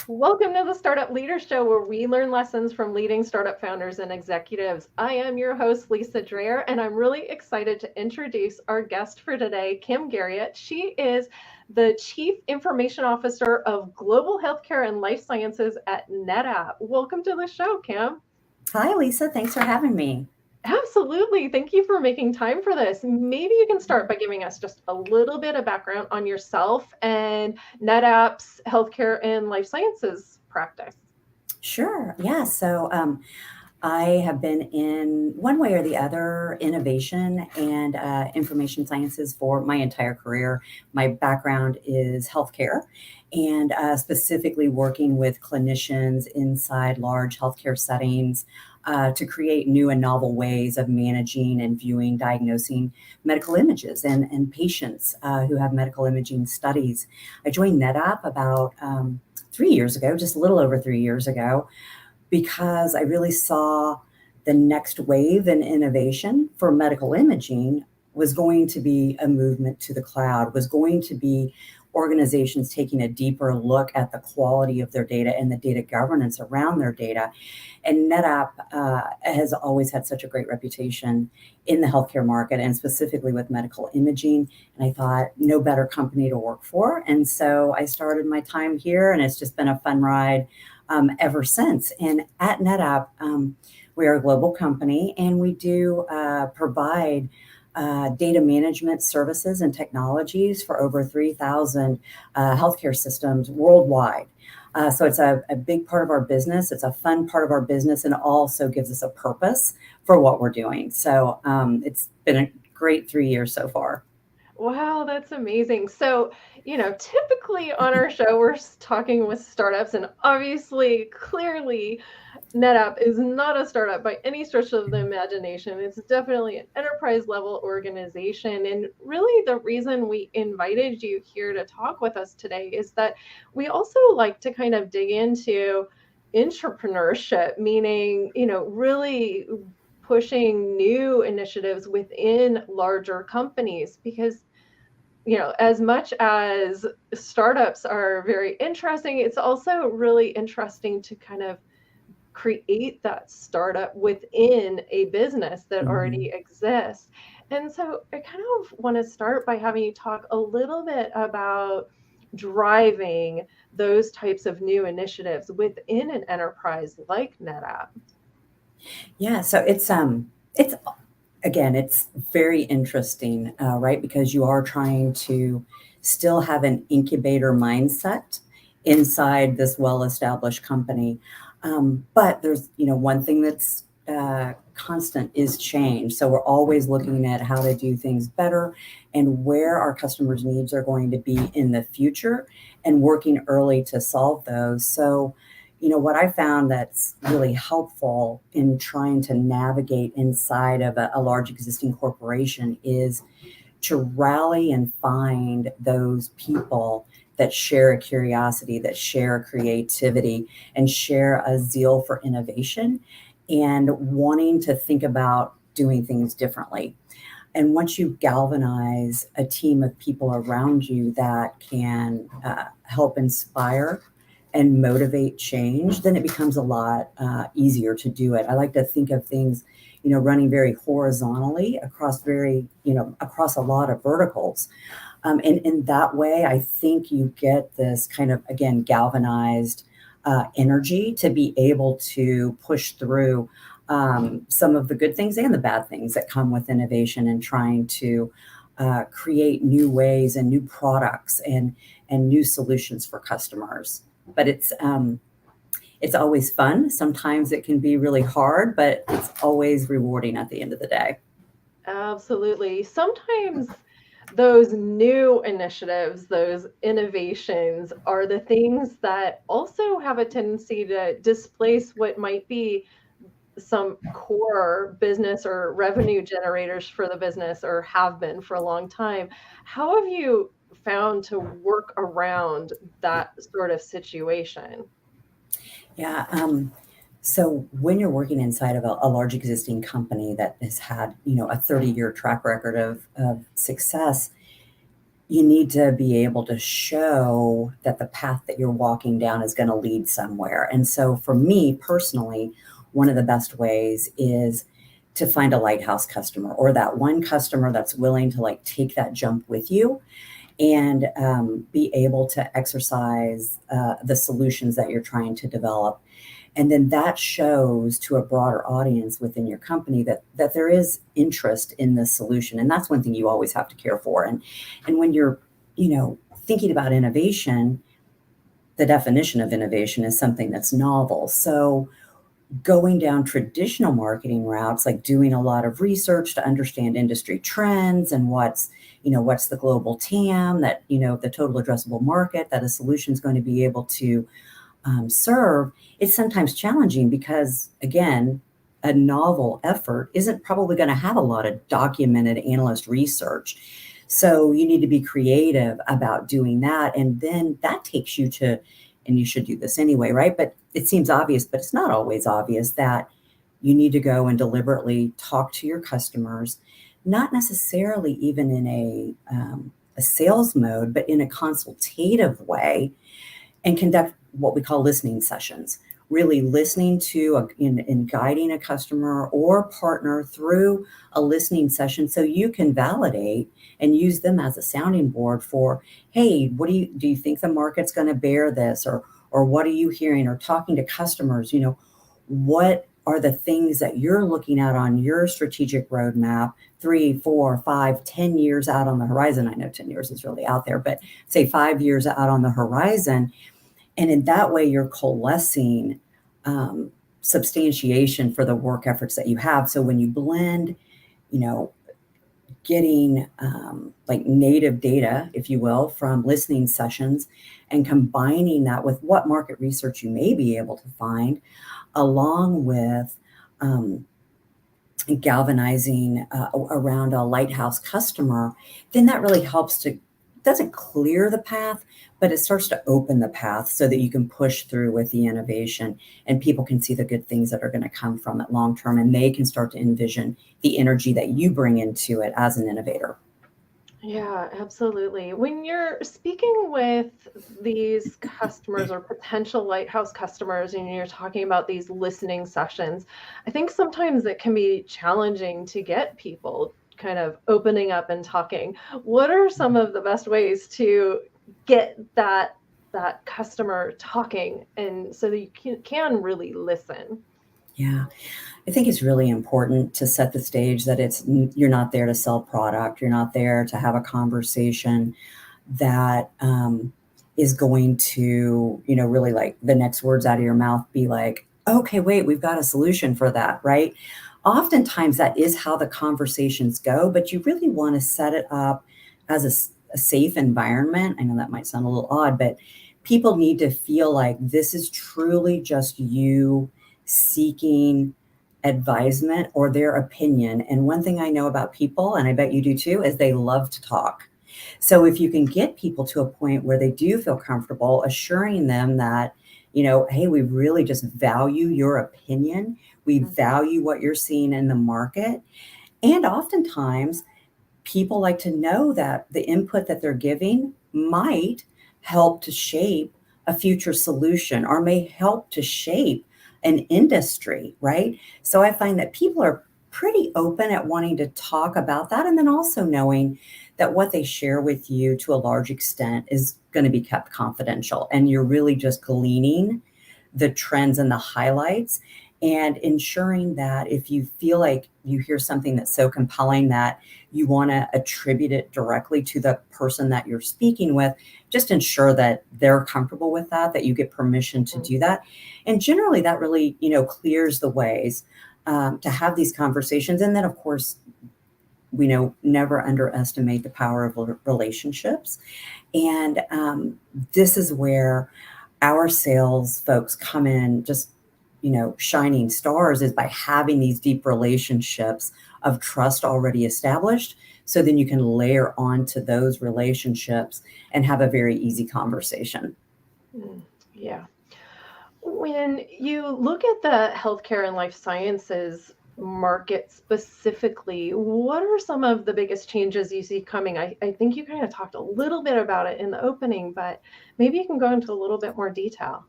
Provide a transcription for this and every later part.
Welcome to the Startup Leader Show, where we learn lessons from leading startup founders and executives. I am your host, Lisa Dreher, and I'm really excited to introduce our guest for today, Kim Garriott. She is the Chief Information Officer of Global Healthcare and Life Sciences at NetApp. Welcome to the show, Kim. Hi, Lisa. Thanks for having me. Absolutely. Thank you for making time for this. Maybe you can start by giving us just a little bit of background on yourself and NetApp's healthcare and life sciences practice. Sure. Yeah. I have been in one way or the other innovation and information sciences for my entire career. My background is healthcare and specifically working with clinicians inside large healthcare settings to create new and novel ways of managing and viewing, diagnosing medical images and patients who have medical imaging studies. I joined NetApp about 3 years ago, just a little over 3 years ago, because I really saw the next wave in innovation for medical imaging was going to be a movement to the cloud, was going to be organizations taking a deeper look at the quality of their data and the data governance around their data. And NetApp has always had such a great reputation in the healthcare market and specifically with medical imaging. And I thought, no better company to work for. And so I started my time here, and it's just been a fun ride ever since. And at NetApp, we are a global company, and we do provide data management services and technologies for over 3,000 healthcare systems worldwide. So it's a big part of our business. It's a fun part of our business, and also gives us a purpose for what we're doing. So it's been a great 3 years so far. Wow, that's amazing. So, typically on our show, we're talking with startups, and obviously, clearly, NetApp is not a startup by any stretch of the imagination. It's definitely an enterprise level organization. And really, the reason we invited you here to talk with us today is that we also like to kind of dig into intrapreneurship, meaning, really pushing new initiatives within larger companies because as much as startups are very interesting, it's also really interesting to kind of create that startup within a business that Mhm. already exists. And so I kind of want to start by having you talk a little bit about driving those types of new initiatives within an enterprise like NetApp. Yeah, so it's again, it's very interesting, right? Because you are trying to still have an incubator mindset inside this well-established company. But there's, one thing that's constant is change. So we're always looking at how to do things better and where our customers' needs are going to be in the future and working early to solve those. So, what I found that's really helpful in trying to navigate inside of a large existing corporation is to rally and find those people that share a curiosity, that share a creativity, and share a zeal for innovation and wanting to think about doing things differently. And once you galvanize a team of people around you that can help inspire and motivate change, then it becomes a lot easier to do it. I like to think of things, running very horizontally across a lot of verticals. And in that way, I think you get this kind of, again, galvanized energy to be able to push through some of the good things and the bad things that come with innovation and trying to create new ways and new products and new solutions for customers. But it's always fun. Sometimes it can be really hard, but it's always rewarding at the end of the day. Absolutely. Sometimes those new initiatives, those innovations are the things that also have a tendency to displace what might be some core business or revenue generators for the business or have been for a long time. How have you found to work around that sort of situation? Yeah. So when you're working inside of a large existing company that has had, a 30-year track record of success, you need to be able to show that the path that you're walking down is going to lead somewhere. And so for me personally, one of the best ways is to find a lighthouse customer, or that one customer that's willing to like take that jump with you and be able to exercise the solutions that you're trying to develop. And then that shows to a broader audience within your company that there is interest in this solution. And that's one thing you always have to care for. And when you're, thinking about innovation, the definition of innovation is something that's novel. So going down traditional marketing routes, like doing a lot of research to understand industry trends and what's the global TAM, that, the total addressable market that a solution is going to be able to serve, it's sometimes challenging because, again, a novel effort isn't probably going to have a lot of documented analyst research. So you need to be creative about doing that. And then that takes you to, and you should do this anyway, right? But it seems obvious, but it's not always obvious, that you need to go and deliberately talk to your customers, not necessarily even in a sales mode, but in a consultative way, and conduct what we call listening sessions, really listening to in guiding a customer or partner through a listening session, so you can validate and use them as a sounding board for, hey, what do you think the market's going to bear this, or what are you hearing, or talking to customers, what are the things that you're looking at on your strategic roadmap 3, 4, 5, 10 years out on the horizon. I know 10 years is really out there, but say 5 years out on the horizon. And in that way, you're coalescing substantiation for the work efforts that you have. So when you blend, getting like native data, if you will, from listening sessions, and combining that with what market research you may be able to find, along with galvanizing around a lighthouse customer, then that really helps doesn't clear the path, but it starts to open the path so that you can push through with the innovation, and people can see the good things that are going to come from it long term, and they can start to envision the energy that you bring into it as an innovator. Yeah, absolutely. When you're speaking with these customers or potential lighthouse customers, and you're talking about these listening sessions, I think sometimes it can be challenging to get people kind of opening up and talking. What are some of the best ways to get that customer talking, and so that you can really listen? Yeah, I think it's really important to set the stage that you're not there to sell product. You're not there to have a conversation that is going to, really, like, the next words out of your mouth be like, okay, wait, we've got a solution for that, right? Oftentimes that is how the conversations go, but you really want to set it up as a safe environment. I know that might sound a little odd, but people need to feel like this is truly just you seeking advisement or their opinion. And one thing I know about people, and I bet you do too, is they love to talk. So if you can get people to a point where they do feel comfortable assuring them that, hey, we really just value your opinion. We value what you're seeing in the market. And oftentimes people like to know that the input that they're giving might help to shape a future solution, or may help to shape an industry, right? So I find that people are pretty open at wanting to talk about that, and then also knowing that what they share with you to a large extent is going to be kept confidential, and you're really just gleaning the trends and the highlights, and ensuring that if you feel like you hear something that's so compelling that you want to attribute it directly to the person that you're speaking with, just ensure that they're comfortable with that you get permission to do that. And generally that really, clears the ways to have these conversations. And then, of course, we never underestimate the power of relationships. And this is where our sales folks come in just, shining stars, is by having these deep relationships of trust already established. So then you can layer onto those relationships and have a very easy conversation. Yeah. When you look at the healthcare and life sciences market specifically, what are some of the biggest changes you see coming? I think you kind of talked a little bit about it in the opening, but maybe you can go into a little bit more detail.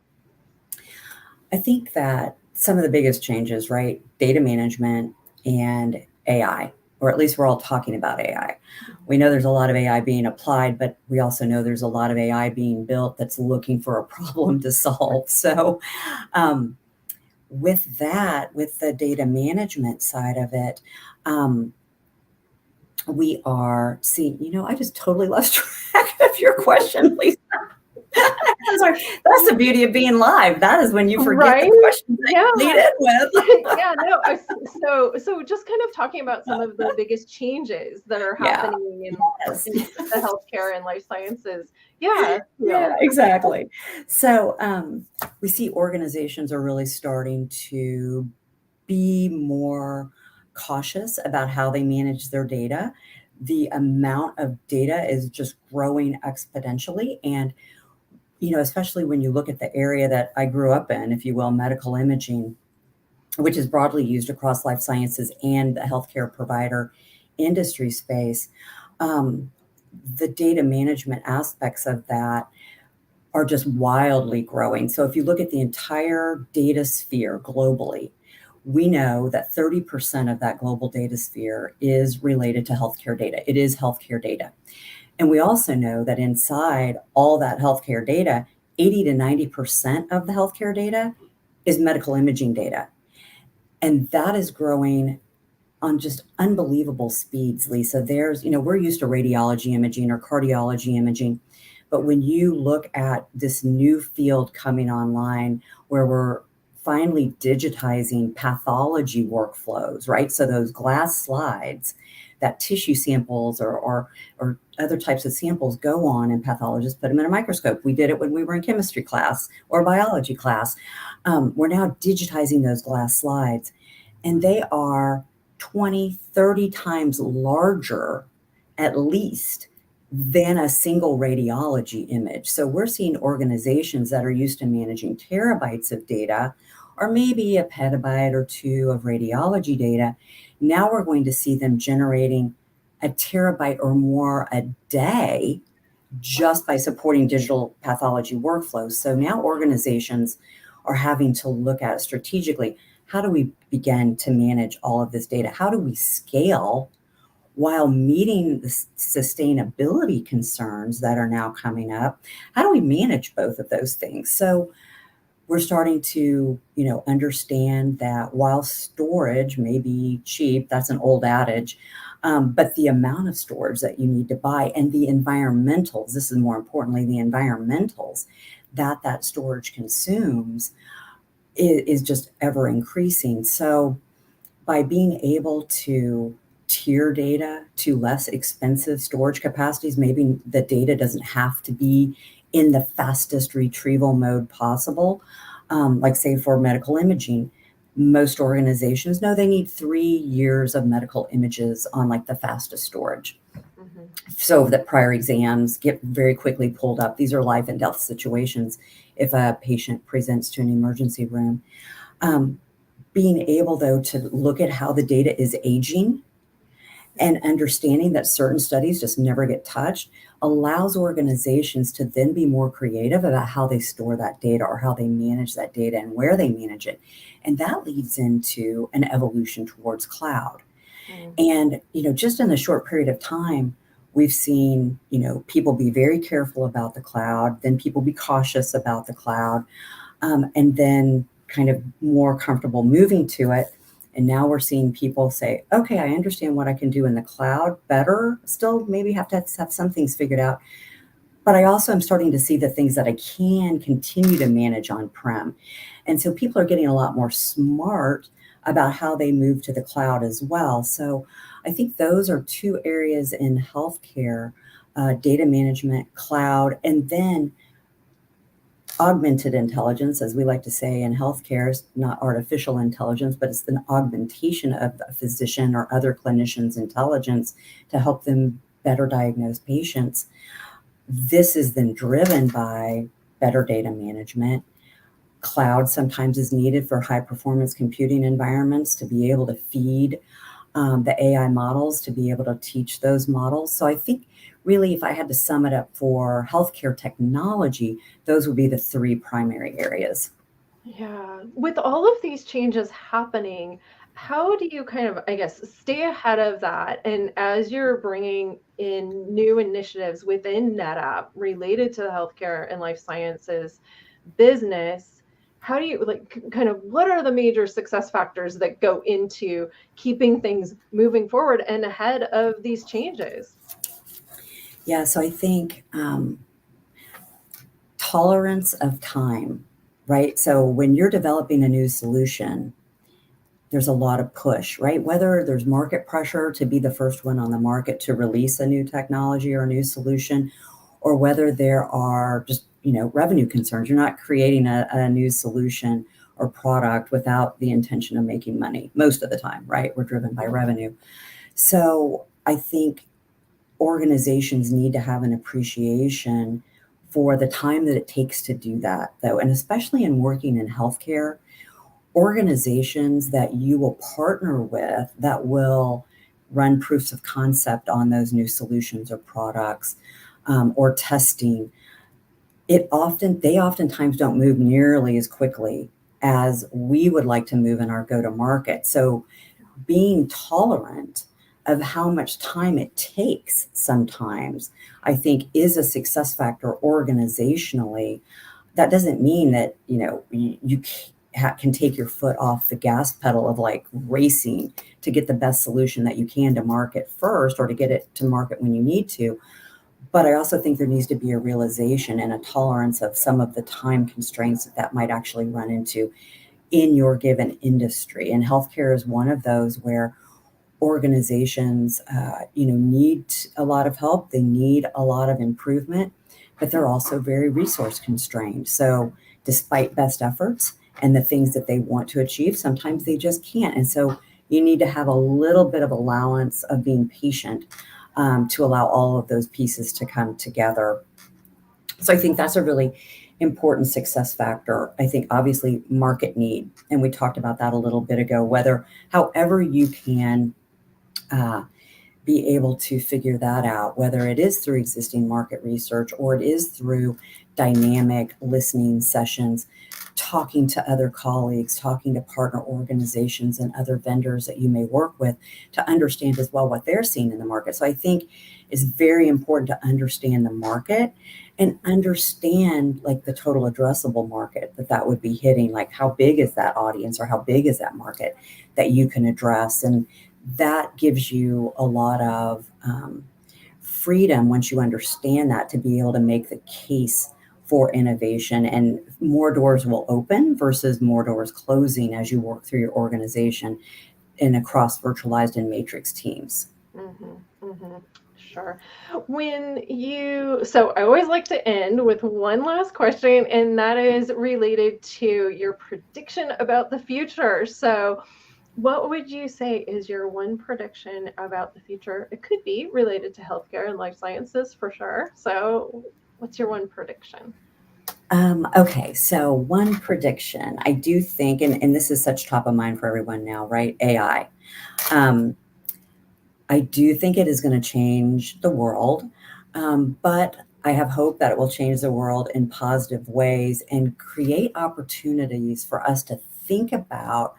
I think that some of the biggest changes, right? Data management and AI, or at least we're all talking about AI. We know there's a lot of AI being applied, but we also know there's a lot of AI being built that's looking for a problem to solve. So, with that, with the data management side of it, we are seeing, I just totally lost track of your question, Lisa. I'm sorry. That's the beauty of being live. That is when you forget the Right? questions that Yeah. you lead in with. Yeah, no. So just kind of talking about some of the biggest changes that are Yeah. happening Yes. in the healthcare and life sciences. Yeah. Yeah, exactly. So we see organizations are really starting to be more cautious about how they manage their data. The amount of data is just growing exponentially. And, especially when you look at the area that I grew up in, if you will, medical imaging, which is broadly used across life sciences and the healthcare provider industry space, the data management aspects of that are just wildly growing. So if you look at the entire data sphere globally, we know that 30% of that global data sphere is related to healthcare data. It is healthcare data. And we also know that inside all that healthcare data, 80 to 90% of the healthcare data is medical imaging data. And that is growing on just unbelievable speeds, Lisa. We're used to radiology imaging or cardiology imaging. But when you look at this new field coming online where we're finally digitizing pathology workflows, right? So those glass slides that tissue samples or other types of samples go on, and pathologists put them in a microscope. We did it when we were in chemistry class or biology class. We're now digitizing those glass slides, and they are 20, 30 times larger, at least, than a single radiology image. So we're seeing organizations that are used to managing terabytes of data, or maybe a petabyte or two of radiology data. Now we're going to see them generating a terabyte or more a day just by supporting digital pathology workflows. So now organizations are having to look at it strategically. How do we begin to manage all of this data? How do we scale while meeting the sustainability concerns that are now coming up? How do we manage both of those things? So we're starting to, understand that while storage may be cheap, that's an old adage, but the amount of storage that you need to buy and the environmentals, this is more importantly, the environmentals that storage consumes is just ever increasing. So by being able to tier data to less expensive storage capacities, maybe the data doesn't have to be in the fastest retrieval mode possible. Like say for medical imaging, most organizations know they need 3 years of medical images on like the fastest storage. Mm-hmm. So that prior exams get very quickly pulled up. These are life and death situations if a patient presents to an emergency room. Being able, though, to look at how the data is aging and understanding that certain studies just never get touched allows organizations to then be more creative about how they store that data or how they manage that data and where they manage it. And that leads into an evolution towards cloud. And, just in the short period of time, we've seen, people be very careful about the cloud, then people be cautious about the cloud, and then kind of more comfortable moving to it. And now we're seeing people say, okay, I understand what I can do in the cloud better. Still maybe have to have some things figured out. But I also am starting to see the things that I can continue to manage on-prem. And so people are getting a lot more smart about how they move to the cloud as well. So I think those are two areas in healthcare, data management, cloud, and then augmented intelligence, as we like to say in healthcare, is not artificial intelligence, but it's an augmentation of a physician or other clinicians' intelligence to help them better diagnose patients. This is then driven by better data management, Cloud sometimes is needed for high performance computing environments to be able to feed the AI models, to be able to teach those models. So I think really, if I had to sum it up for healthcare technology, those would be the three primary areas. Yeah. With all of these changes happening, how do you kind of, I guess, stay ahead of that? And as you're bringing in new initiatives within NetApp related to the healthcare and life sciences business, how do you like kind of what are the major success factors that go into keeping things moving forward and ahead of these changes? Yeah, so I think tolerance of time, right? So when you're developing a new solution, there's a lot of push, right? Whether there's market pressure to be the first one on the market to release a new technology or a new solution, or whether there are just, revenue concerns. You're not creating a new solution or product without the intention of making money most of the time, right? We're driven by revenue. So I think organizations need to have an appreciation for the time that it takes to do that, though. And especially in working in healthcare, organizations that you will partner with that will run proofs of concept on those new solutions or products, or testing, they oftentimes don't move nearly as quickly as we would like to move in our go to market. So being tolerant of how much time it takes sometimes, I think, is a success factor organizationally. That doesn't mean that, you can take your foot off the gas pedal of like racing to get the best solution that you can to market first, or to get it to market when you need to. But I also think there needs to be a realization and a tolerance of some of the time constraints that might actually run into in your given industry. And healthcare is one of those where organizations, need a lot of help. They need a lot of improvement, but they're also very resource constrained. So despite best efforts and the things that they want to achieve, sometimes they just can't. And so you need to have a little bit of allowance of being patient, to allow all of those pieces to come together. So I think that's a really important success factor. I think obviously market need, and we talked about that a little bit ago, however you can be able to figure that out, whether it is through existing market research or it is through dynamic listening sessions, talking to other colleagues, talking to partner organizations and other vendors that you may work with to understand as well what they're seeing in the market. So I think it's very important to understand the market and understand like the total addressable market that would be hitting, like how big is that audience or how big is that market that you can address. And that gives you a lot of freedom once you understand that, to be able to make the case for innovation, and more doors will open versus more doors closing as you work through your organization in across virtualized and matrix teams. Mm-hmm, mm-hmm. Sure. So I always like to end with one last question, and that is related to your prediction about the future. So what would you say is your one prediction about the future? It could be related to healthcare and life sciences for sure. So what's your one prediction? Okay, so one prediction. I do think, and this is such top of mind for everyone now, right? AI. Um, I do think it is going to change the world, but I have hope that it will change the world in positive ways and create opportunities for us to think about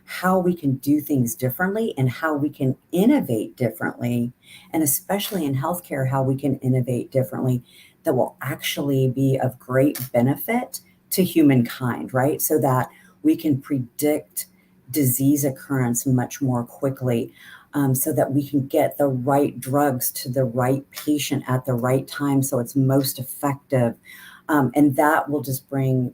how we can do things differently and how we can innovate differently. And especially in healthcare, how we can innovate differently that will actually be of great benefit to humankind, right? So that we can predict disease occurrence much more quickly, so that we can get the right drugs to the right patient at the right time so it's most effective. And that will just bring,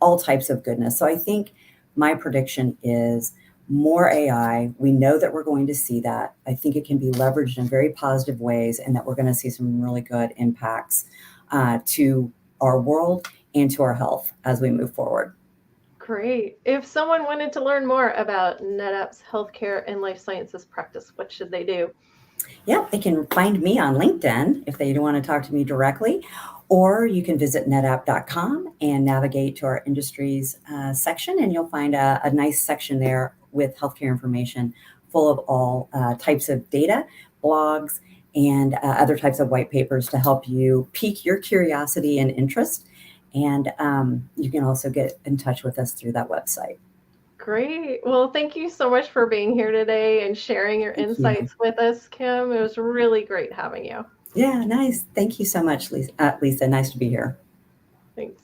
all types of goodness. So I think my prediction is more AI. We know that we're going to see that. I think it can be leveraged in very positive ways, and that we're going to see some really good impacts to our world and to our health as we move forward. Great. If someone wanted to learn more about NetApp's healthcare and life sciences practice, what should they do? Yeah, they can find me on LinkedIn if they want to talk to me directly, Or you can visit netapp.com and navigate to our industries section, and you'll find a nice section there with healthcare information full of all types of data, blogs, and other types of white papers to help you pique your curiosity and interest. And you can also get in touch with us through that website. Great. Well, thank you so much for being here today and sharing your insights with us, Kim. It was really great having you. Yeah, nice. Thank you so much, Lisa. Nice to be here. Thanks.